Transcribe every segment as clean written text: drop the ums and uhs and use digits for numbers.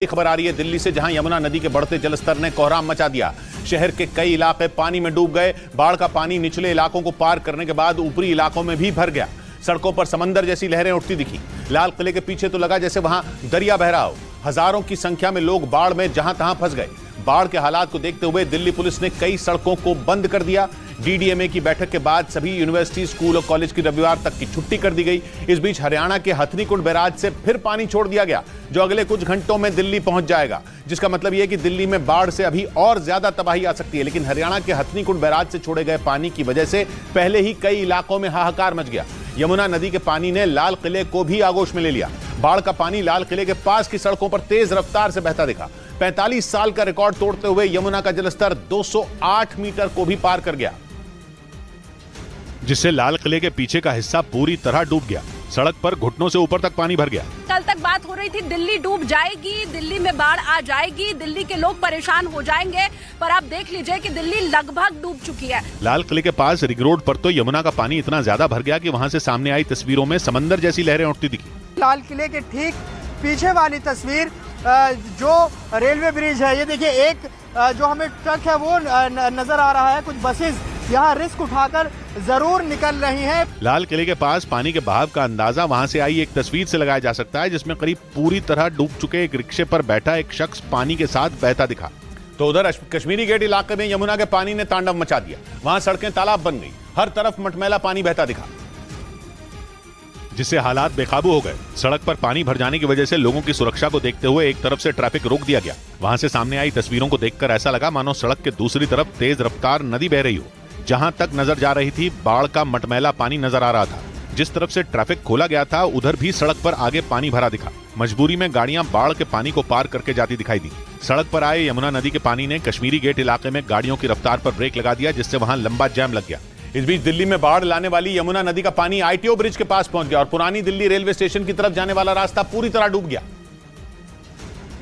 खबर आ रही है दिल्ली से, जहां यमुना नदी के बढ़ते जलस्तर ने कोहराम मचा दिया। शहर के कई इलाके पानी में डूब गए। बाढ़ का पानी निचले इलाकों को पार करने के बाद ऊपरी इलाकों में भी भर गया। सड़कों पर समंदर जैसी लहरें उठती दिखी। लाल किले के पीछे तो लगा जैसे वहां दरिया बह रहा हो। हजारों की संख्या में लोग बाढ़ में जहां तहां फंस गए। बाढ़ के हालात को देखते हुए दिल्ली पुलिस ने कई सड़कों को बंद कर दिया। डीडीएमए की बैठक के बाद सभी यूनिवर्सिटी, स्कूल और कॉलेज की रविवार तक की छुट्टी कर दी गई। इस बीच हरियाणा के हथनीकुंड बैराज से फिर पानी छोड़ दिया गया, जो अगले कुछ घंटों में दिल्ली पहुंच जाएगा, जिसका मतलब यह है कि दिल्ली में बाढ़ से अभी और ज्यादा तबाही आ सकती है। लेकिन हरियाणा के हथनीकुंड बैराज से छोड़े गए पानी की वजह से पहले ही कई इलाकों में हाहाकार मच गया। यमुना नदी के पानी ने लाल किले को भी आगोश में ले लिया। बाढ़ का पानी लाल किले के पास की सड़कों पर तेज रफ्तार से बहता दिखा। 45 साल का रिकॉर्ड तोड़ते हुए यमुना का जलस्तर 208 मीटर को भी पार कर गया, जिससे लाल किले के पीछे का हिस्सा पूरी तरह डूब गया। सड़क पर घुटनों से ऊपर तक पानी भर गया। कल तक बात हो रही थी दिल्ली डूब जाएगी, दिल्ली में बाढ़ आ जाएगी, दिल्ली के लोग परेशान हो जाएंगे, पर आप देख लीजिए कि दिल्ली लगभग डूब चुकी है। लाल किले के पास रिंग रोड पर तो यमुना का पानी इतना ज्यादा भर गया कि वहां से सामने आई तस्वीरों में समंदर जैसी लहरें उठती दिखी। लाल किले के ठीक पीछे वाली तस्वीर जो रेलवे ब्रिज है, ये देखिए, एक जो हमें ट्रक है वो नजर आ रहा है। कुछ बसेस यहाँ रिस्क उठाकर जरूर निकल रही हैं। लाल किले के पास पानी के बहाव का अंदाजा वहां से आई एक तस्वीर से लगाया जा सकता है, जिसमें करीब पूरी तरह डूब चुके एक रिक्शे पर बैठा एक शख्स पानी के साथ बहता दिखा। तो उधर कश्मीरी गेट इलाके में यमुना के पानी ने तांडव मचा दिया। वहां सड़कें तालाब बन गई, हर तरफ मटमैला पानी बहता दिखा, जिससे हालात बेकाबू हो गए। सड़क पर पानी भर जाने की वजह से लोगों की सुरक्षा को देखते हुए एक तरफ से ट्रैफिक रोक दिया गया। वहां से सामने आई तस्वीरों को देखकर ऐसा लगा मानो सड़क के दूसरी तरफ तेज रफ्तार नदी बह रही हो। जहां तक नजर जा रही थी, बाढ़ का मटमैला पानी नजर आ रहा था। जिस तरफ से ट्रैफिक खोला गया था, उधर भी सड़क पर आगे पानी भरा दिखा। मजबूरी में गाड़ियां बाढ़ के पानी को पार करके जाती दिखाई दी। सड़क पर आए यमुना नदी के पानी ने कश्मीरी गेट इलाके में गाड़ियों की रफ्तार पर ब्रेक लगा दिया, जिससे वहां लंबा जाम लग गया। इस बीच दिल्ली में बाढ़ लाने वाली यमुना नदी का पानी आईटीओ ब्रिज के पास पहुंच गया और पुरानी दिल्ली रेलवे स्टेशन की तरफ जाने वाला रास्ता पूरी तरह डूब गया,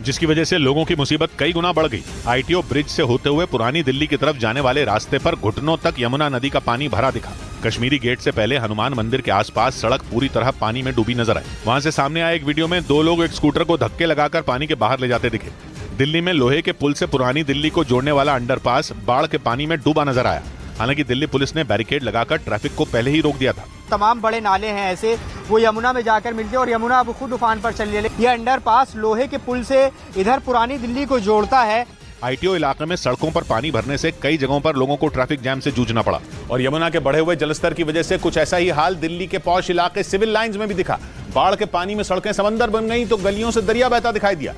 जिसकी वजह से लोगों की मुसीबत कई गुना बढ़ गई। आईटीओ ब्रिज से होते हुए पुरानी दिल्ली की तरफ जाने वाले रास्ते पर घुटनों तक यमुना नदी का पानी भरा दिखा। कश्मीरी गेट से पहले हनुमान मंदिर के आसपास सड़क पूरी तरह पानी में डूबी नजर आई। वहां से सामने आए एक वीडियो में दो लोग एक स्कूटर को धक्के लगाकर पानी के बाहर ले जाते दिखे। दिल्ली में लोहे के पुल से पुरानी दिल्ली को जोड़ने वाला अंडरपास बाढ़ के पानी में डूबा नजर आया। हालांकि दिल्ली पुलिस ने बैरिकेड लगाकर ट्रैफिक को पहले ही रोक दिया था। तमाम बड़े नाले हैं ऐसे, वो यमुना में जाकर मिलते हैं और यमुना अब खुद उफान पर चल रही है। ये अंडरपास लोहे के पुल से इधर पुरानी दिल्ली को जोड़ता है। आईटीओ इलाके में सड़कों पर पानी भरने से कई जगहों पर लोगों को ट्रैफिक जैम से जूझना पड़ा और यमुना के बढ़े हुए जलस्तर की वजह से कुछ ऐसा ही हाल दिल्ली के पॉश इलाके सिविल लाइंस में भी दिखा। बाढ़ के पानी में सड़कें समंदर बन गई तो गलियों से दरिया बहता दिखाई दिया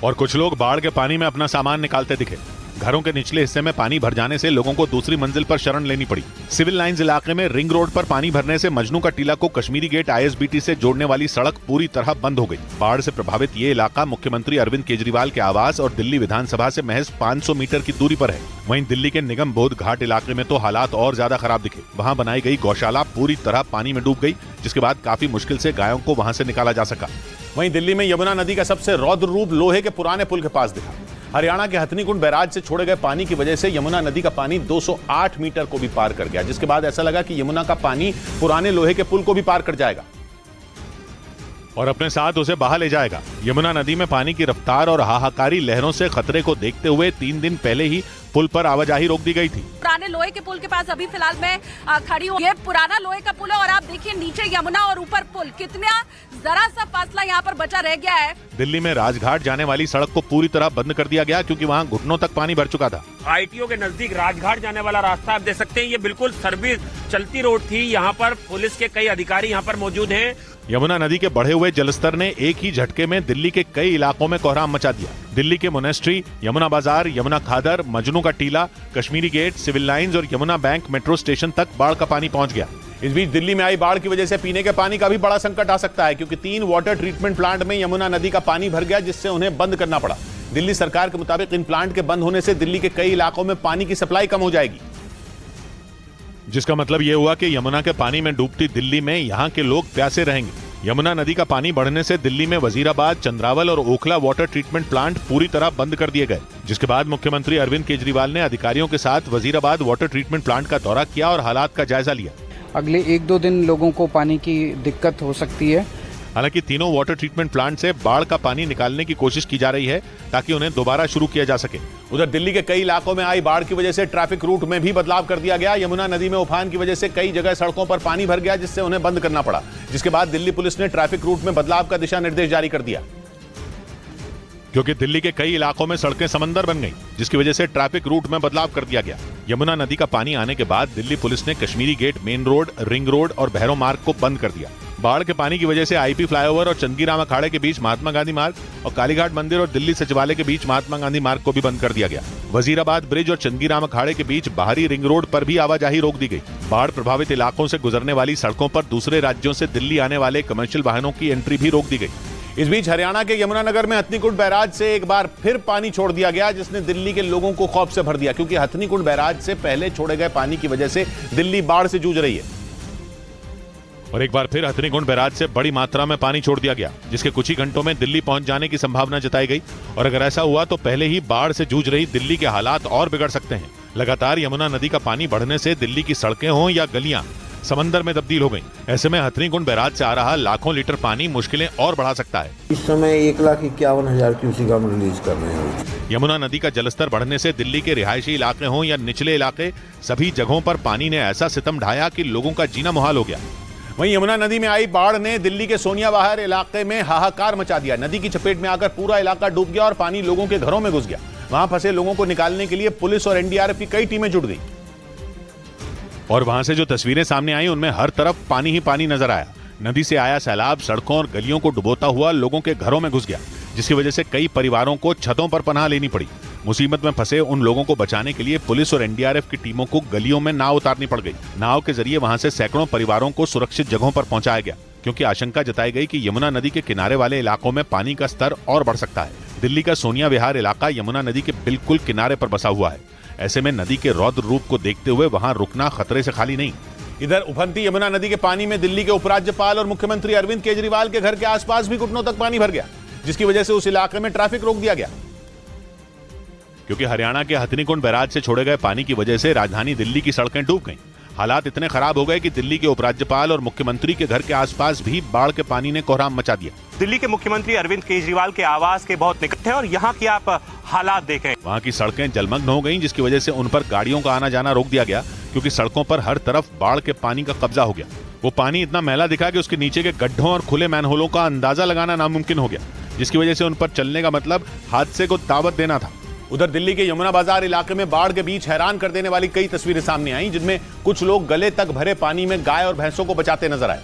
और कुछ लोग बाढ़ के पानी में अपना सामान निकालते दिखे। घरों के निचले हिस्से में पानी भर जाने से लोगों को दूसरी मंजिल पर शरण लेनी पड़ी। सिविल लाइंस इलाके में रिंग रोड पर पानी भरने से मजनू का टीला को कश्मीरी गेट आईएसबीटी से जोड़ने वाली सड़क पूरी तरह बंद हो गई। बाढ़ से प्रभावित ये इलाका मुख्यमंत्री अरविंद केजरीवाल के आवास और दिल्ली विधानसभा से महज 500 मीटर की दूरी पर है। वहीं दिल्ली के निगम बोध घाट इलाके में तो हालात और ज्यादा खराब दिखे। वहाँ बनाई गई गौशाला पूरी तरह पानी में डूब गई, जिसके बाद काफी मुश्किल से गायों को वहाँ से निकाला जा सका। वहीं दिल्ली में यमुना नदी का सबसे रौद्र रूप लोहे के पुराने पुल के पास दिखा। हरियाणा के हथनीकुंड बैराज से छोड़े गए पानी की वजह से यमुना नदी का पानी 208 मीटर को भी पार कर गया, जिसके बाद ऐसा लगा कि यमुना का पानी पुराने लोहे के पुल को भी पार कर जाएगा और अपने साथ उसे बहा ले जाएगा। यमुना नदी में पानी की रफ्तार और हाहाकारी लहरों से खतरे को देखते हुए 3 दिन पहले ही पुल पर आवाजाही रोक दी गई थी। पुराने लोहे के पुल के पास अभी फिलहाल मैं खड़ी हूँ। ये पुराना लोहे का पुल है और आप देखिए नीचे यमुना और ऊपर पुल, कितना जरा सा फासला यहाँ पर बचा रह गया है। दिल्ली में राजघाट जाने वाली सड़क को पूरी तरह बंद कर दिया गया, क्योंकि वहाँ घुटनों तक पानी भर चुका था। आईटीओ के नजदीक राजघाट जाने वाला रास्ता आप देख सकते हैं, ये बिल्कुल सर्विस चलती रोड थी। यहाँ पर पुलिस के कई अधिकारी यहाँ पर मौजूद हैं। यमुना नदी के बढ़े हुए जलस्तर ने एक ही झटके में दिल्ली के कई इलाकों में कोहराम मचा दिया। दिल्ली के मोनेस्ट्री, यमुना बाजार, यमुना खादर, मजनू का टीला, कश्मीरी गेट, सिविल लाइंस और यमुना बैंक मेट्रो स्टेशन तक बाढ़ का पानी पहुंच गया। इस बीच दिल्ली में आई बाढ़ की वजह से पीने के पानी का भी बड़ा संकट आ सकता है, क्योंकि 3 वाटर ट्रीटमेंट प्लांट में यमुना नदी का पानी भर गया, जिससे उन्हें बंद करना पड़ा। दिल्ली सरकार के मुताबिक इन प्लांट के बंद होने से दिल्ली के कई इलाकों में पानी की सप्लाई कम हो जाएगी, जिसका मतलब यह हुआ कि यमुना के पानी में डूबती दिल्ली में यहाँ के लोग प्यासे रहेंगे। यमुना नदी का पानी बढ़ने से दिल्ली में वजीराबाद, चंद्रावल और ओखला वाटर ट्रीटमेंट प्लांट पूरी तरह बंद कर दिए गए, जिसके बाद मुख्यमंत्री अरविंद केजरीवाल ने अधिकारियों के साथ वजीराबाद वाटर ट्रीटमेंट प्लांट का दौरा किया और हालात का जायजा लिया। अगले 1-2 दिन लोगों को पानी की दिक्कत हो सकती है हालांकि तीनों वाटर ट्रीटमेंट प्लांट से बाढ़ का पानी निकालने की कोशिश की जा रही है ताकि उन्हें दोबारा शुरू किया जा सके। उधर दिल्ली के कई इलाकों में आई बाढ़ की वजह से ट्रैफिक रूट में भी बदलाव कर दिया गया। यमुना नदी में उफान की वजह से कई जगह सड़कों पर पानी भर गया, जिससे उन्हें बंद करना पड़ा, जिसके बाद दिल्ली पुलिस ने ट्रैफिक रूट में बदलाव का दिशा निर्देश जारी कर दिया। क्योंकि दिल्ली के कई इलाकों में सड़कें समंदर बन गईं, जिसकी वजह से ट्रैफिक रूट में बदलाव कर दिया गया। यमुना नदी का पानी आने के बाद दिल्ली पुलिस ने Kashmiri gate, main road, ring road और भैरव मार्ग को बंद कर दिया। बाढ़ के पानी की वजह से आईपी फ्लाईओवर और चंदगीराम अखाड़े के बीच महात्मा गांधी मार्ग और कालीघाट मंदिर और दिल्ली सचिवालय के बीच महात्मा गांधी मार्ग को भी बंद कर दिया गया। वजीराबाद ब्रिज और चंदगीराम अखाड़े के बीच बाहरी रिंग रोड पर भी आवाजाही रोक दी गई। बाढ़ प्रभावित इलाकों से गुजरने वाली सड़कों पर दूसरे राज्यों से दिल्ली आने वाले कमर्शियल वाहनों की एंट्री भी रोक दी गई। इस बीच हरियाणा के यमुनानगर में हथनीकुंड बैराज से एक बार फिर पानी छोड़ दिया गया, जिसने दिल्ली के लोगों को खौफ से भर दिया, क्योंकि हथनीकुंड बैराज से पहले छोड़े गए पानी की वजह से दिल्ली बाढ़ से जूझ रही है। और एक बार फिर हथनीकुंड बैराज से बड़ी मात्रा में पानी छोड़ दिया गया, जिसके कुछ ही घंटों में दिल्ली पहुंच जाने की संभावना जताई गई। और अगर ऐसा हुआ तो पहले ही बाढ़ से जूझ रही दिल्ली के हालात और बिगड़ सकते हैं। लगातार यमुना नदी का पानी बढ़ने से दिल्ली की सड़कें हों या गलियां समंदर में तब्दील हो गई। ऐसे में हथनीकुंड बैराज से आ रहा लाखों लीटर पानी मुश्किलें और बढ़ा सकता है। इस समय 1,51,000 क्यूसेक हम रिलीज कर रहे हैं। यमुना नदी का जलस्तर बढ़ने से दिल्ली के रिहायशी इलाके हों या निचले इलाके, सभी जगहों पर पानी ने ऐसा सितम ढाया कि लोगों का जीना मुहाल हो गया। वहीं यमुना नदी में आई बाढ़ ने दिल्ली के सोनिया बाहर इलाके में हाहाकार मचा दिया। नदी की चपेट में आकर पूरा इलाका डूब गया और पानी लोगों के घरों में घुस गया। वहां फंसे लोगों को निकालने के लिए पुलिस और एनडीआरएफ की कई टीमें जुट गई। और वहां से जो तस्वीरें सामने आई उनमें हर तरफ पानी ही पानी नजर आया। नदी से आया सैलाब सड़कों और गलियों को डुबोता हुआ लोगों के घरों में घुस गया, जिसकी वजह से कई परिवारों को छतों पर पनाह लेनी पड़ी। मुसीबत में फंसे उन लोगों को बचाने के लिए पुलिस और एनडीआरएफ की टीमों को गलियों में नाव उतारनी पड़ गई। नाव के जरिए वहां से सैकड़ों परिवारों को सुरक्षित जगहों पर पहुंचाया गया, क्योंकि आशंका जताई गई कि यमुना नदी के किनारे वाले इलाकों में पानी का स्तर और बढ़ सकता है। दिल्ली का सोनिया विहार इलाका यमुना नदी के बिल्कुल किनारे पर बसा हुआ है। ऐसे में नदी के रौद्र रूप को देखते हुए वहां रुकना खतरे से खाली नहीं। इधर उफनती यमुना नदी के पानी में दिल्ली के उपराज्यपाल और मुख्यमंत्री अरविंद केजरीवाल के घर के आसपास भी घुटनों तक पानी भर गया, जिसकी वजह से उस इलाके में ट्रैफिक रोक दिया गया। क्योंकि हरियाणा के हथनीकुंड बैराज से छोड़े गए पानी की वजह से राजधानी दिल्ली की सड़कें डूब गईं। हालात इतने खराब हो गए कि दिल्ली के उपराज्यपाल और मुख्यमंत्री के घर के आसपास भी बाढ़ के पानी ने कोहराम मचा दिया। दिल्ली के मुख्यमंत्री अरविंद केजरीवाल के आवास के बहुत निकट है और यहाँ की आप हालात देखें। वहाँ की सड़कें जलमग्न हो गईं, जिसकी वजह से उन पर गाड़ियों का आना जाना रोक दिया गया, क्योंकि सड़कों पर हर तरफ बाढ़ के पानी का कब्जा हो गया। वो पानी इतना मैला दिखा कि उसके नीचे के गड्ढों और खुले मैनहोलों का अंदाजा लगाना नामुमकिन हो गया, जिसकी वजह से उन पर चलने का मतलब हादसे को दावत देना था। उधर दिल्ली के यमुना बाजार इलाके में बाढ़ के बीच हैरान कर देने वाली कई तस्वीरें सामने आईं, जिनमें कुछ लोग गले तक भरे पानी में गाय और भैंसों को बचाते नजर आए।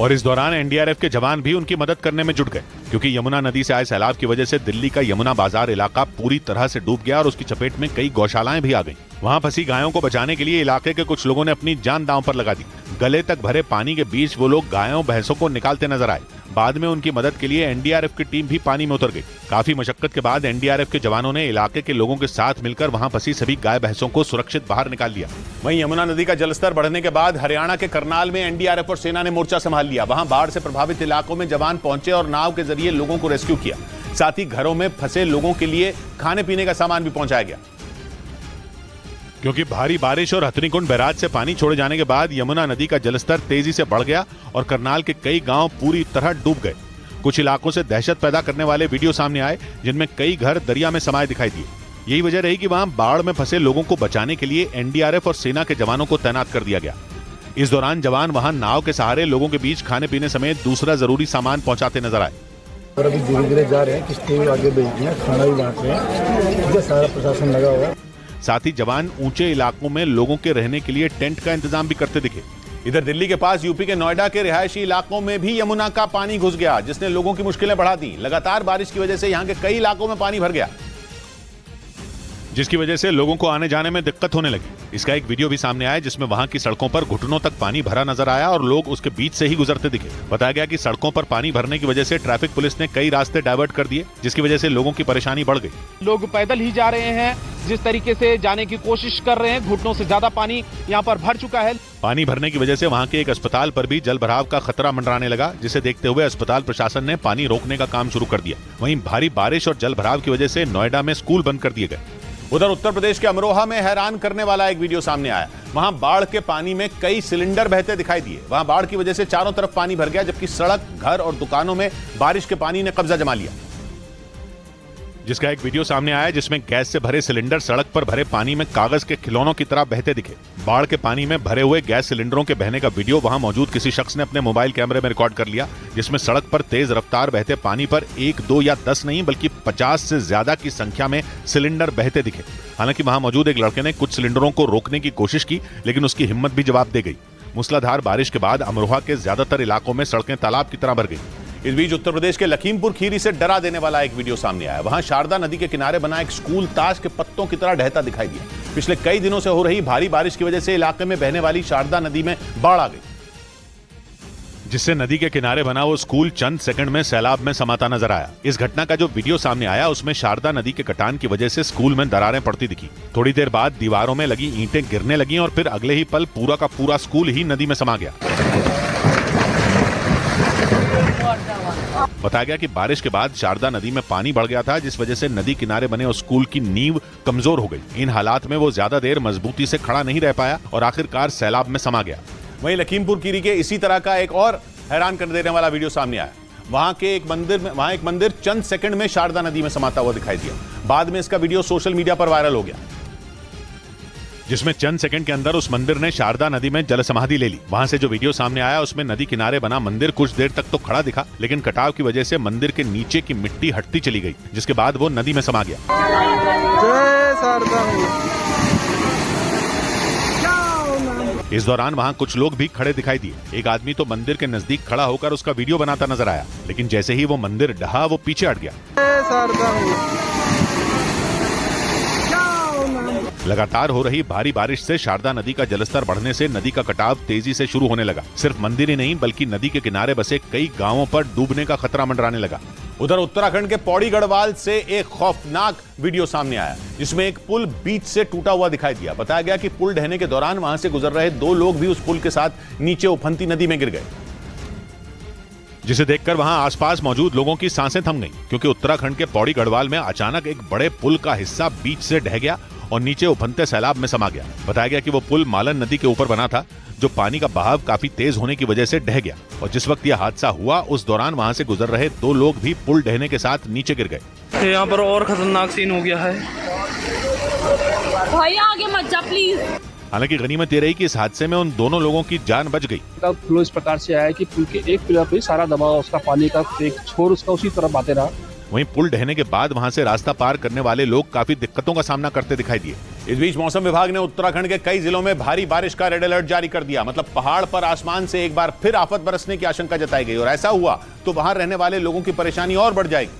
और इस दौरान एनडीआरएफ के जवान भी उनकी मदद करने में जुट गए, क्योंकि यमुना नदी से आए सैलाब की वजह से दिल्ली का यमुना बाजार इलाका पूरी तरह से डूब गया और उसकी चपेट में कई गौशालाएं भी आ गईं। वहां फंसी गायों को बचाने के लिए इलाके के कुछ लोगों ने अपनी जान दांव पर लगा दी। गले तक भरे पानी के बीच वो लोग गायों भैंसों को निकालते नजर आए। बाद में उनकी मदद के लिए एनडीआरएफ की टीम भी पानी में उतर गई। काफी मशक्कत के बाद एनडीआरएफ के जवानों ने इलाके के लोगों के साथ मिलकर वहां फंसी सभी गाय भैंसों को सुरक्षित बाहर निकाल लिया। वहीं यमुना नदी का जलस्तर बढ़ने के बाद हरियाणा के करनाल में एनडीआरएफ और सेना ने मोर्चा संभाल लिया। वहां बाढ़ से प्रभावित इलाकों में जवान पहुंचे और नाव के जरिए लोगों को रेस्क्यू किया। साथ ही घरों में फंसे लोगों के लिए खाने पीने का सामान भी पहुंचाया गया। क्योंकि भारी बारिश और हथनीकुंड बैराज से पानी छोड़े जाने के बाद यमुना नदी का जलस्तर तेजी से बढ़ गया और करनाल के कई गांव पूरी तरह डूब गए। कुछ इलाकों से दहशत पैदा करने वाले वीडियो सामने आए, जिनमें कई घर दरिया में समाये दिखाई दिए। यही वजह रही कि वहां बाढ़ में फंसे लोगों को बचाने के लिए एनडीआरएफ और सेना के जवानों को तैनात कर दिया गया। इस दौरान जवान वहां नाव के सहारे लोगों के बीच खाने पीने समेत दूसरा जरूरी सामान पहुंचाते नजर आए। और अभी धीरे धीरे जा रहे हैं, किस्तें भी आगे भेज दी हैं, खाना भी बांट रहे हैं, सारा प्रशासन लगा हुआ है। साथ ही जवान ऊंचे इलाकों में लोगों के रहने के लिए टेंट का इंतजाम भी करते दिखे। इधर दिल्ली के पास यूपी के नोएडा के रिहायशी इलाकों में भी यमुना का पानी घुस गया, जिसने लोगों की मुश्किलें बढ़ा दी। लगातार बारिश की वजह से यहां के कई इलाकों में पानी भर गया, जिसकी वजह से लोगों को आने जाने में दिक्कत होने लगी। इसका एक वीडियो भी सामने आया, जिसमें वहां की सड़कों पर घुटनों तक पानी भरा नजर आया और लोग उसके बीच से ही गुजरते दिखे। बताया गया कि सड़कों पर पानी भरने की वजह से ट्रैफिक पुलिस ने कई रास्ते डाइवर्ट कर दिए, जिसकी वजह से लोगों की परेशानी बढ़ गई। लोग पैदल ही जा रहे हैं, जिस तरीके से जाने की कोशिश कर रहे हैं, घुटनों से ज्यादा पानी यहाँ पर भर चुका है। पानी भरने की वजह से वहां के एक अस्पताल पर भी जल भराव का खतरा मंडराने लगा, जिसे देखते हुए अस्पताल प्रशासन ने पानी रोकने का काम शुरू कर दिया। वहीं भारी बारिश और जल भराव की वजह से नोएडा में स्कूल बंद कर दिए गए। उधर उत्तर प्रदेश के अमरोहा में हैरान करने वाला एक वीडियो सामने आया। वहां बाढ़ के पानी में कई सिलेंडर बहते दिखाई दिए। वहां बाढ़ की वजह से चारों तरफ पानी भर गया, जबकि सड़क, घर और दुकानों में बारिश के पानी ने कब्जा जमा लिया। जिसका एक वीडियो सामने आया जिसमें गैस से भरे सिलेंडर सड़क पर भरे पानी में कागज के खिलौनों की तरह बहते दिखे। बाढ़ के पानी में भरे हुए गैस सिलेंडरों के बहने का वीडियो वहां मौजूद किसी शख्स ने अपने मोबाइल कैमरे में रिकॉर्ड कर लिया, जिसमें सड़क पर तेज रफ्तार बहते पानी पर 1, 2 या 10 नहीं बल्कि 50 से ज्यादा की संख्या में सिलेंडर बहते दिखे। हालांकि वहां मौजूद एक लड़के ने कुछ सिलेंडरों को रोकने की कोशिश की, लेकिन उसकी हिम्मत भी जवाब दे गई। मूसलाधार बारिश के बाद अमरोहा के ज्यादातर इलाकों में सड़कें तालाब की तरह भर गई। इस बीच उत्तर प्रदेश के लखीमपुर खीरी से डरा देने वाला एक वीडियो सामने आया। वहां शारदा नदी के किनारे बना एक स्कूल ताश के पत्तों की तरह ढहता दिखाई दिया। पिछले कई दिनों से हो रही भारी बारिश की वजह से इलाके में बहने वाली शारदा नदी में बाढ़ आ गई, जिससे नदी के किनारे बना वो स्कूल चंद सेकंड में सैलाब में समाता नजर आया। इस घटना का जो वीडियो सामने आया उसमें शारदा नदी के कटान की वजह से स्कूल में दरारें पड़ती दिखी। थोड़ी देर बाद दीवारों में लगी ईंटें गिरने लगी और फिर अगले ही पल पूरा का पूरा स्कूल ही नदी में समा गया। बताया गया कि बारिश के बाद शारदा नदी में पानी बढ़ गया था, जिस वजह से नदी किनारे बने उस स्कूल की नींव कमजोर हो गई। इन हालात में वो ज्यादा देर मजबूती से खड़ा नहीं रह पाया और आखिरकार सैलाब में समा गया। वहीं लखीमपुर खीरी के इसी तरह का एक और हैरान कर देने वाला वीडियो सामने आया। वहां एक मंदिर चंद सेकंड में शारदा नदी में समाता हुआ दिखाई दिया। बाद में इसका वीडियो सोशल मीडिया पर वायरल हो गया, जिसमें चंद सेकंड के अंदर उस मंदिर ने शारदा नदी में जल समाधि ले ली। वहां से जो वीडियो सामने आया उसमें नदी किनारे बना मंदिर कुछ देर तक तो खड़ा दिखा, लेकिन कटाव की वजह से मंदिर के नीचे की मिट्टी हटती चली गई, जिसके बाद वो नदी में समा गया। इस दौरान वहां कुछ लोग भी खड़े दिखाई दिए। एक आदमी तो मंदिर के नजदीक खड़ा होकर उसका वीडियो बनाता नजर आया, लेकिन जैसे ही वो मंदिर ढहा वो पीछे हट गया। लगातार हो रही भारी बारिश से शारदा नदी का जलस्तर बढ़ने से नदी का कटाव तेजी से शुरू होने लगा। सिर्फ मंदिर ही नहीं बल्कि नदी के किनारे बसे कई गांवों पर डूबने का खतरा मंडराने लगा। उधर उत्तराखंड के पौड़ी गढ़वाल से एक खौफनाक वीडियो सामने आया, जिसमें एक पुल बीच से टूटा हुआ दिखाई दिया। बताया गया कि पुल ढहने के दौरान वहां से गुजर रहे 2 लोग भी उस पुल के साथ नीचे उफनती नदी में गिर गए, जिसे देखकर वहां आसपास मौजूद लोगों की सांसें थम गईं, क्योंकि उत्तराखंड के पौड़ी गढ़वाल में अचानक एक बड़े पुल का हिस्सा बीच से ढह गया और नीचे उफनते सैलाब में समा गया। बताया गया कि वो पुल मालन नदी के ऊपर बना था, जो पानी का बहाव काफी तेज होने की वजह से ढह गया, और जिस वक्त यह हादसा हुआ उस दौरान वहां से गुजर रहे 2 लोग भी पुल ढहने के साथ नीचे गिर गए। यहाँ पर और खतरनाक सीन हो गया है। भाई आगे मत जा प्लीज। हालांकि गनीमत ये रही कि इस हादसे में उन दोनों लोगों की जान बच गई। फ्लो इस प्रकार से आया कि पुल के एक पिलर पे सारा दबाव उसका पानी का एक छोर उसका उसी तरफ आते रहा। वहीं पुल ढहने के बाद वहां से रास्ता पार करने वाले लोग काफी दिक्कतों का सामना करते दिखाई दिए। इस बीच मौसम विभाग ने उत्तराखंड के कई जिलों में भारी बारिश का रेड अलर्ट जारी कर दिया। मतलब पहाड़ पर आसमान से एक बार फिर आफत बरसने की आशंका जताई गई, और ऐसा हुआ तो वहां रहने वाले लोगों की परेशानी और बढ़ जाएगी,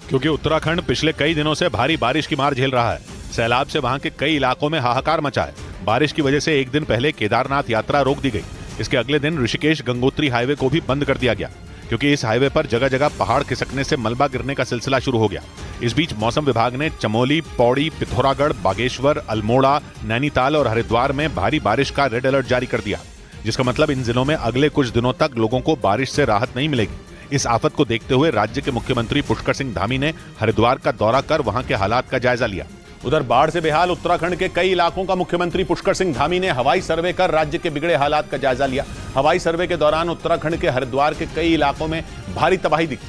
क्योंकि उत्तराखंड पिछले कई दिनों से भारी बारिश की मार झेल रहा है। सैलाब से वहां के कई इलाकों में हाहाकार मचा है। बारिश की वजह से एक दिन पहले केदारनाथ यात्रा रोक दी गई। इसके अगले दिन ऋषिकेश गंगोत्री हाईवे को भी बंद कर दिया गया, क्योंकि इस हाईवे पर जगह जगह पहाड़ खिसकने से मलबा गिरने का सिलसिला शुरू हो गया। इस बीच मौसम विभाग ने चमोली, पौड़ी, पिथौरागढ़, बागेश्वर, अल्मोड़ा, नैनीताल और हरिद्वार में भारी बारिश का रेड अलर्ट जारी कर दिया, जिसका मतलब इन जिलों में अगले कुछ दिनों तक लोगों को बारिश से राहत नहीं मिलेगी। इस आफत को देखते हुए राज्य के मुख्यमंत्री पुष्कर सिंह धामी ने हरिद्वार का दौरा कर वहां के हालात का जायजा लिया। उधर बाढ़ से बेहाल उत्तराखंड के कई इलाकों का मुख्यमंत्री पुष्कर सिंह धामी ने हवाई सर्वे कर राज्य के बिगड़े हालात का जायजा लिया। हवाई सर्वे के दौरान उत्तराखंड के हरिद्वार के कई इलाकों में भारी तबाही दिखी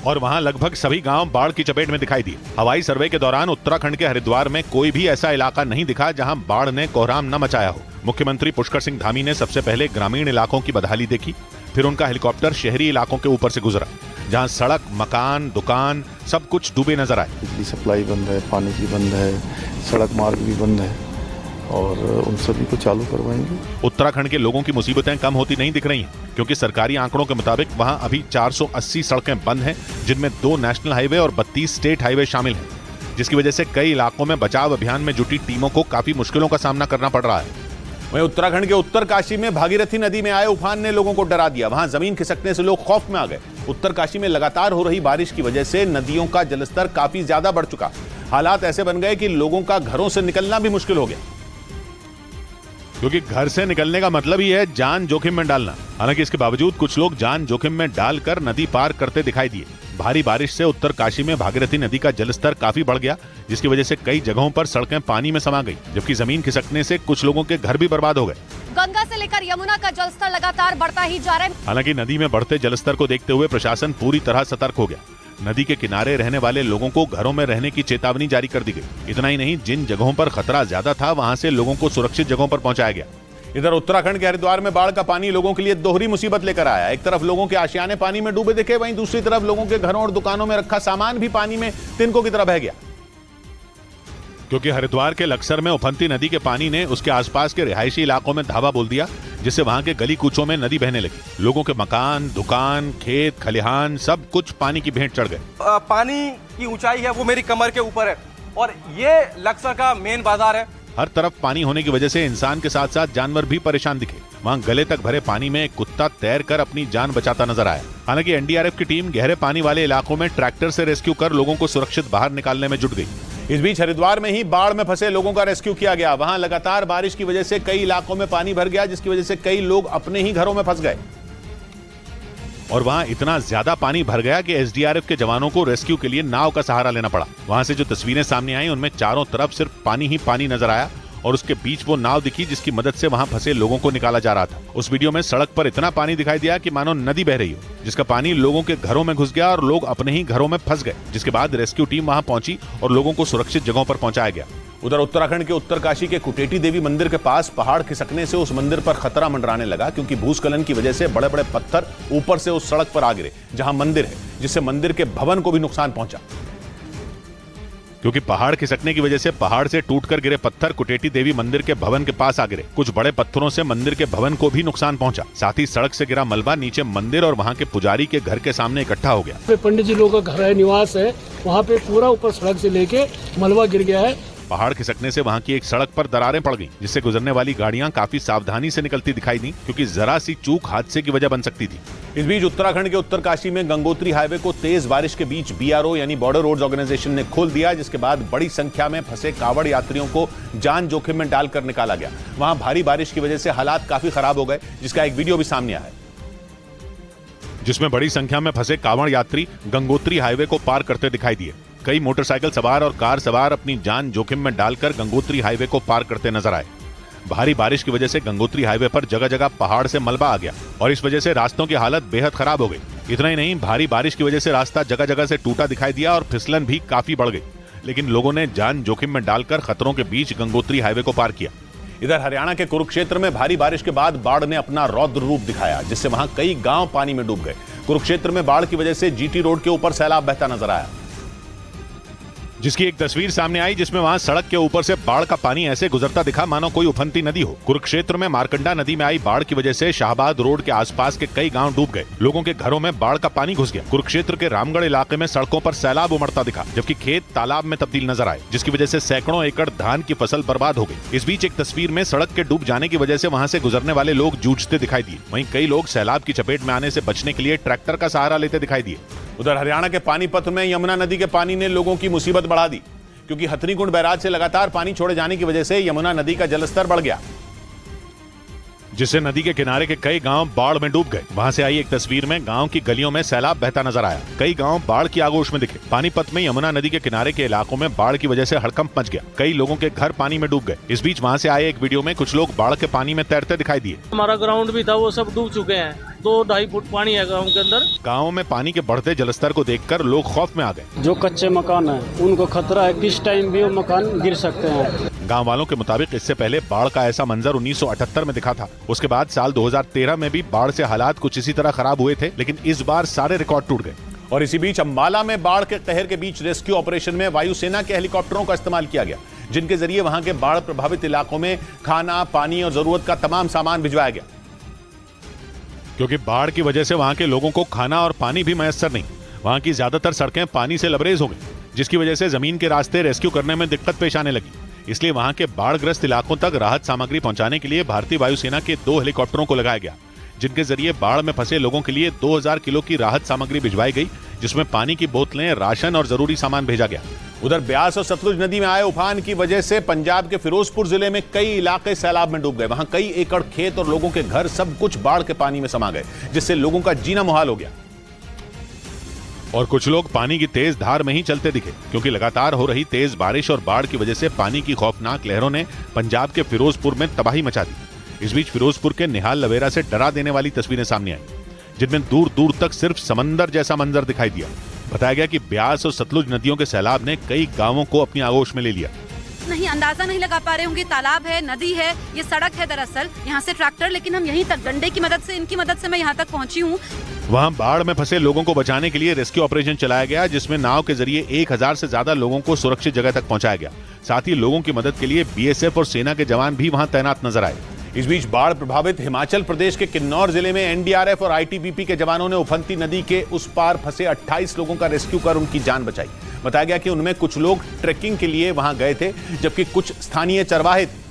और वहां लगभग सभी गांव बाढ़ की चपेट में दिखाई दिए। हवाई सर्वे के दौरान उत्तराखंड के हरिद्वार में कोई भी ऐसा इलाका नहीं दिखा जहां बाढ़ ने कोहराम न मचाया हो। मुख्यमंत्री पुष्कर सिंह धामी ने सबसे पहले ग्रामीण इलाकों की बदहाली देखी, फिर उनका हेलीकॉप्टर शहरी इलाकों के ऊपर से गुजरा, जहां सड़क, मकान, दुकान सब कुछ डूबे नजर आए। बिजली सप्लाई बंद है, पानी की बंद है, सड़क मार्ग भी बंद है और उन सभी को चालू करवाएंगे। उत्तराखंड के लोगों की मुसीबतें कम होती नहीं दिख रही हैं, क्योंकि सरकारी आंकड़ों के मुताबिक वहां अभी 480 सड़कें बंद हैं, जिनमें 2 नेशनल हाईवे और 32 स्टेट हाईवे शामिल हैं, जिसकी वजह से कई इलाकों में बचाव अभियान में जुटी टीमों को काफी मुश्किलों का सामना करना पड़ रहा है। वहीं उत्तराखंड के उत्तरकाशी में भागीरथी नदी में आए उफान ने लोगों को डरा दिया। वहां जमीन खिसकने से लोग खौफ में आ गए। उत्तरकाशी में लगातार हो रही बारिश की वजह से नदियों का जलस्तर काफी ज्यादा बढ़ चुका। हालात ऐसे बन गए कि लोगों का घरों से निकलना भी मुश्किल हो गया, क्योंकि घर से निकलने का मतलब ही है जान जोखिम में डालना। हालांकि इसके बावजूद कुछ लोग जान जोखिम में डालकर नदी पार करते दिखाई दिए। भारी बारिश से उत्तरकाशी में भागीरथी नदी का जलस्तर काफी बढ़ गया, जिसकी वजह से कई जगहों पर सड़कें पानी में समा गई, जबकि जमीन खिसकने से कुछ लोगों के घर भी बर्बाद हो गए। गंगा से लेकर यमुना का जलस्तर लगातार बढ़ता ही जा रहा है। हालांकि नदी में बढ़ते जलस्तर को देखते हुए प्रशासन पूरी तरह सतर्क हो गया। नदी के किनारे रहने वाले लोगों को घरों में रहने की चेतावनी जारी कर दी गई। इतना ही नहीं, जिन जगहों पर खतरा ज्यादा था वहां से लोगों को सुरक्षित जगहों पर पहुंचाया गया। इधर उत्तराखंड के हरिद्वार में बाढ़ का पानी लोगों के लिए दोहरी मुसीबत लेकर आया। एक तरफ लोगों के आशियाने पानी में डूबे दिखे, वहीं दूसरी तरफ लोगों के घरों और दुकानों में रखा सामान भी पानी में तिनकों की तरह बह गया। क्योंकि हरिद्वार के लक्सर में उफनती नदी के पानी ने उसके आसपास के रिहायशी इलाकों में धावा बोल दिया, जिससे वहां के गली कूचों में नदी बहने लगी। लोगों के मकान, दुकान, खेत, खलिहान सब कुछ पानी की भेंट चढ़ गए। पानी की ऊंचाई है वो मेरी कमर के ऊपर है और ये लक्सर का मेन बाजार है। हर तरफ पानी होने की वजह से इंसान के साथ साथ जानवर भी परेशान दिखे। वहां गले तक भरे पानी में एक कुत्ता तैरकर अपनी जान बचाता नजर आया। हालांकि एनडीआरएफ की टीम गहरे पानी वाले इलाकों में ट्रैक्टर से रेस्क्यू कर लोगों को सुरक्षित बाहर निकालने में जुट गई। इस बीच हरिद्वार में ही बाढ़ में फंसे लोगों का रेस्क्यू किया गया। वहां लगातार बारिश की वजह से कई इलाकों में पानी भर गया, जिसकी वजह से कई लोग अपने ही घरों में फंस गए और वहां इतना ज्यादा पानी भर गया कि एसडीआरएफ के जवानों को रेस्क्यू के लिए नाव का सहारा लेना पड़ा। वहां से जो तस्वीरें सामने आई उनमें चारों तरफ सिर्फ पानी ही पानी नजर आया और उसके बीच वो नाव दिखी जिसकी मदद से वहां फंसे लोगों को निकाला जा रहा था। उस वीडियो में सड़क पर इतना पानी दिखाई दिया कि मानो नदी बह रही हो, जिसका पानी लोगों के घरों में घुस गया और लोग अपने ही घरों में फंस गए, जिसके बाद रेस्क्यू टीम वहां पहुंची और लोगों को सुरक्षित जगहों पर पहुंचाया गया। उधर उत्तराखंड के उत्तरकाशी के कुटेटी देवी मंदिर के पास पहाड़ खिसकने से उस मंदिर पर खतरा मंडराने लगा, क्योंकि भूस्खलन की वजह से बड़े बड़े पत्थर ऊपर से उस सड़क पर आ गिरे जहां मंदिर है, जिससे मंदिर के भवन को भी नुकसान पहुंचा। क्योंकि पहाड़ खिसकने की वजह से पहाड़ से टूटकर गिरे पत्थर कुटेटी देवी मंदिर के भवन के पास आ गिरे। कुछ बड़े पत्थरों से मंदिर के भवन को भी नुकसान पहुंचा। साथ ही सड़क से गिरा मलबा नीचे मंदिर और वहां के पुजारी के घर के सामने इकट्ठा हो गया। पंडित जी लोगों का घर है, निवास है, वहाँ पे पूरा ऊपर सड़क से लेके मलबा गिर गया है। पहाड़ खिसकने से वहां की एक सड़क पर दरारें पड़ गईं, जिससे गुजरने वाली गाड़ियां काफी सावधानी से निकलती दिखाई दी, क्योंकि जरा सी चूक हादसे की वजह बन सकती थी। इस बीच उत्तराखंड के उत्तरकाशी में गंगोत्री हाईवे को तेज बारिश के बीच बीआरओ यानी बॉर्डर रोड्स ऑर्गेनाइजेशन ने खोल दिया, जिसके बाद बड़ी संख्या में फंसे कांवड़ यात्रियों को जान जोखिम में डालकर निकाला गया। वहां भारी बारिश की वजह से हालात काफी खराब हो गए, जिसका एक वीडियो भी सामने आया है, जिसमें बड़ी संख्या में फंसे कांवड़ यात्री गंगोत्री हाईवे को पार करते दिखाई दिए। कई मोटरसाइकिल सवार और कार सवार अपनी जान जोखिम में डालकर गंगोत्री हाईवे को पार करते नजर आए। भारी बारिश की वजह से गंगोत्री हाईवे पर जगह जगह पहाड़ से मलबा आ गया और इस वजह से रास्तों की हालत बेहद खराब हो गई। इतना ही नहीं, भारी बारिश की वजह से रास्ता जगह जगह से टूटा दिखाई दिया और फिसलन भी काफी बढ़ गई, लेकिन लोगों ने जान जोखिम में डालकर खतरों के बीच गंगोत्री हाईवे को पार किया। इधर हरियाणा के कुरुक्षेत्र में भारी बारिश के बाद बाढ़ ने अपना रौद्र रूप दिखाया, जिससे वहां कई गांव पानी में डूब गए। कुरुक्षेत्र में बाढ़ की वजह से जीटी रोड के ऊपर सैलाब बहता नजर आया, जिसकी एक तस्वीर सामने आई, जिसमें वहां सड़क के ऊपर से बाढ़ का पानी ऐसे गुजरता दिखा मानो कोई उफनती नदी हो। कुरुक्षेत्र में मारकंडा नदी में आई बाढ़ की वजह से शाहबाद रोड के आसपास के कई गांव डूब गए। लोगों के घरों में बाढ़ का पानी घुस गया। कुरुक्षेत्र के रामगढ़ इलाके में सड़कों पर सैलाब उमड़ता दिखा, जबकि खेत तालाब में तब्दील नजर आए, जिसकी वजह से सैकड़ों एकड़ धान की फसल बर्बाद हो गई। इस बीच एक तस्वीर में सड़क के डूब जाने की वजह से वहां से गुजरने वाले लोग जूझते दिखाई दिए। वहीं कई लोग सैलाब की चपेट में आने से बचने के लिए ट्रैक्टर का सहारा लेते दिखाई दिए। उधर हरियाणा के पानीपत में यमुना नदी के पानी ने लोगों की मुसीबत बढ़ा दी, क्योंकि हथनीकुंड बैराज से लगातार पानी छोड़े जाने की वजह से यमुना नदी का जलस्तर बढ़ गया, जिससे नदी के किनारे के कई गांव बाढ़ में डूब गए। वहां से आई एक तस्वीर में गांव की गलियों में सैलाब बहता नजर आया। कई गांव बाढ़ की आगोश में दिखे। पानीपत में यमुना नदी के किनारे के इलाकों में बाढ़ की वजह से हड़कंप मच गया। कई लोगों के घर पानी में डूब गए। इस बीच वहां से आए एक वीडियो में कुछ लोग बाढ़ के पानी में तैरते दिखाई दिए। हमारा ग्राउंड भी था, वो सब डूब चुके हैं। 2-2.5 फुट पानी है गाँव के अंदर। गाँव में पानी के बढ़ते जलस्तर को देखकर लोग खौफ में आ गए। जो कच्चे मकान है उनको खतरा है, किस टाइम भी वो मकान गिर सकते हैं। गांव वालों के मुताबिक इससे पहले बाढ़ का ऐसा मंजर 1978 में दिखा था। उसके बाद साल 2013 में भी बाढ़ से हालात कुछ इसी तरह खराब हुए थे, लेकिन इस बार सारे रिकॉर्ड टूट गए। और इसी बीच अम्बाला में बाढ़ के कहर के बीच रेस्क्यू ऑपरेशन में वायुसेना के हेलीकॉप्टरों का इस्तेमाल किया गया, जिनके जरिए वहां के बाढ़ प्रभावित इलाकों में खाना, पानी और जरूरत का तमाम सामान भिजवाया गया, क्योंकि बाढ़ की वजह से वहां के लोगों को खाना और पानी भी मैसर नहीं। वहां की ज्यादातर सड़कें पानी से लबरेज हो गई, जिसकी वजह से जमीन के रास्ते रेस्क्यू करने में दिक्कत पेश आने लगी। इसलिए वहां के बाढ़ग्रस्त इलाकों तक राहत सामग्री पहुंचाने के लिए भारतीय वायुसेना के 2 हेलीकॉप्टरों को लगाया गया, जिनके जरिए बाढ़ में फंसे लोगों के लिए 2000 किलो की राहत सामग्री भिजवाई गई, जिसमें पानी की बोतलें, राशन और जरूरी सामान भेजा गया। उधर ब्यास और सतलुज नदी में आए उफान की वजह से पंजाब के फिरोजपुर जिले में कई इलाके सैलाब में डूब गए। वहां कई एकड़ खेत और लोगों के घर सब कुछ बाढ़ के पानी में समा गए, जिससे लोगों का जीना मुहाल हो गया। और कुछ लोग पानी की तेज धार में ही चलते दिखे, क्योंकि लगातार हो रही तेज बारिश और बाढ़ की वजह से पानी की खौफनाक लहरों ने पंजाब के फिरोजपुर में तबाही मचा दी। इस बीच फिरोजपुर के निहाल लवेरा से डरा देने वाली तस्वीरें सामने आई, जिनमें दूर दूर तक सिर्फ समंदर जैसा मंजर दिखाई दिया। बताया गया कि ब्यास और सतलुज नदियों के सैलाब ने कई गांवों को अपनी आगोश में ले लिया। नहीं अंदाजा नहीं लगा पा रहे होंगे, तालाब है, नदी है, ये सड़क है दरअसल, यहाँ से ट्रैक्टर, लेकिन हम यहीं तक डंडे की मदद से, इनकी मदद से मैं यहाँ तक पहुँची हूँ। वहाँ बाढ़ में फंसे लोगों को बचाने के लिए रेस्क्यू ऑपरेशन चलाया गया, जिसमें नाव के जरिए 1000 से ज्यादा लोगों को सुरक्षित जगह तक पहुंचाया गया। साथ ही लोगों की मदद के लिए बीएसएफ और सेना के जवान भी वहां तैनात नजर आए। इस बीच बाढ़ प्रभावित हिमाचल प्रदेश के किन्नौर जिले में एनडीआरएफ और आईटीबीपी के जवानों ने उफनती नदी के उस पार फंसे 28 लोगों का रेस्क्यू कर उनकी जान बचाई। बताया गया कि उनमें कुछ लोग ट्रेकिंग के लिए वहां गए थे, जबकि कुछ स्थानीय चरवाहे थे,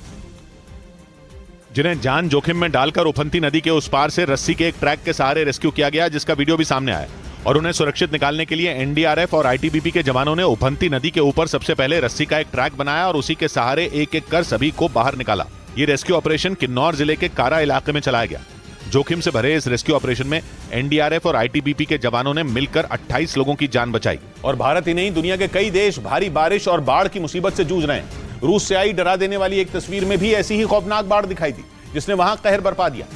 जिन्हें जान जोखिम में डालकर उफनती नदी के उस पार से रस्सी के एक ट्रैक के सहारे रेस्क्यू किया गया, जिसका वीडियो भी सामने आया। और उन्हें सुरक्षित निकालने के लिए एनडीआरएफ और आईटीबीपी के जवानों ने उफनती नदी के ऊपर सबसे पहले रस्सी का एक ट्रैक बनाया और उसी के सहारे एक एक कर सभी को बाहर निकाला। ये रेस्क्यू ऑपरेशन किन्नौर जिले के कारा इलाके में चलाया गया। जोखिम से भरे इस रेस्क्यू ऑपरेशन में एनडीआरएफ और आईटीबीपी के जवानों ने मिलकर 28 लोगों की जान बचाई। और भारत ही नहीं, दुनिया के कई देश भारी बारिश और बाढ़ की मुसीबत से जूझ रहे हैं। रूस से आई डरा देने वाली एक तस्वीर में भी ऐसी ही खौफनाक बाढ़ दिखाई दी, जिसने वहां कहर बरपा दिया।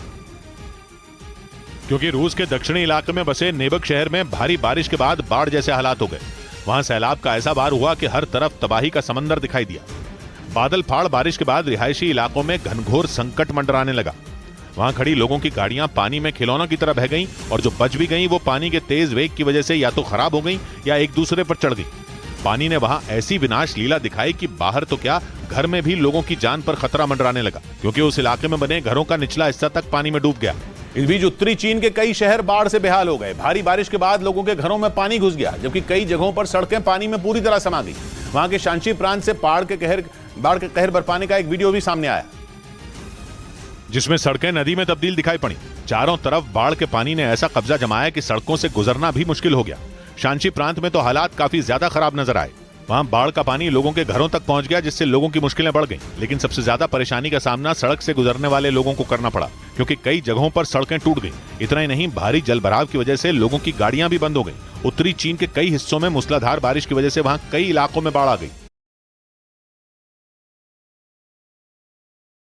क्योंकि रूस के दक्षिणी इलाके में बसे नेबक शहर में भारी बारिश के बाद बाढ़ जैसे हालात हो गए। वहां सैलाब का ऐसा बार हुआ कि हर तरफ तबाही का समंदर दिखाई दिया। बादल फाड़ बारिश के बाद रिहायशी इलाकों में घनघोर संकट मंडराने लगा। वहां खड़ी लोगों की गाड़ियां पानी में खिलौनों की तरह बह गईं, और जो बच भी गईं वो पानी के तेज वेग की वजह से या तो खराब हो गईं या एक दूसरे पर चढ़ गईं। पानी ने वहां ऐसी विनाश लीला दिखाई कि बाहर तो क्या, घर में भी लोगों की जान पर खतरा मंडराने लगा, क्योंकि उस इलाके में बने घरों का निचला हिस्सा तक पानी में डूब गया। इस बीच उत्तरी चीन के कई शहर बाढ़ से बेहाल हो गए। भारी बारिश के बाद लोगों के घरों में पानी घुस गया, जबकि कई जगहों पर सड़कें पानी में पूरी तरह समा गई। वहां के शांची प्रांत से बाढ़ के कहर बरपाने का एक वीडियो भी सामने आया, जिसमें सड़कें नदी में तब्दील दिखाई पड़ी। चारों तरफ बाढ़ के पानी ने ऐसा कब्जा जमाया कि सड़कों से गुजरना भी मुश्किल हो गया। शांची प्रांत में तो हालात काफी ज्यादा खराब नजर आए। वहां बाढ़ का पानी लोगों के घरों तक पहुंच गया, जिससे लोगों की मुश्किलें बढ़ गईं। लेकिन सबसे ज्यादा परेशानी का सामना सड़क से गुजरने वाले लोगों को करना पड़ा, क्योंकि कई जगहों पर सड़कें टूट गईं। इतना ही नहीं, भारी जलभराव की वजह से लोगों की गाड़ियां भी बंद हो गईं। उत्तरी चीन के कई हिस्सों में मूसलाधार बारिश की वजह से वहां कई इलाकों में बाढ़ आ गई।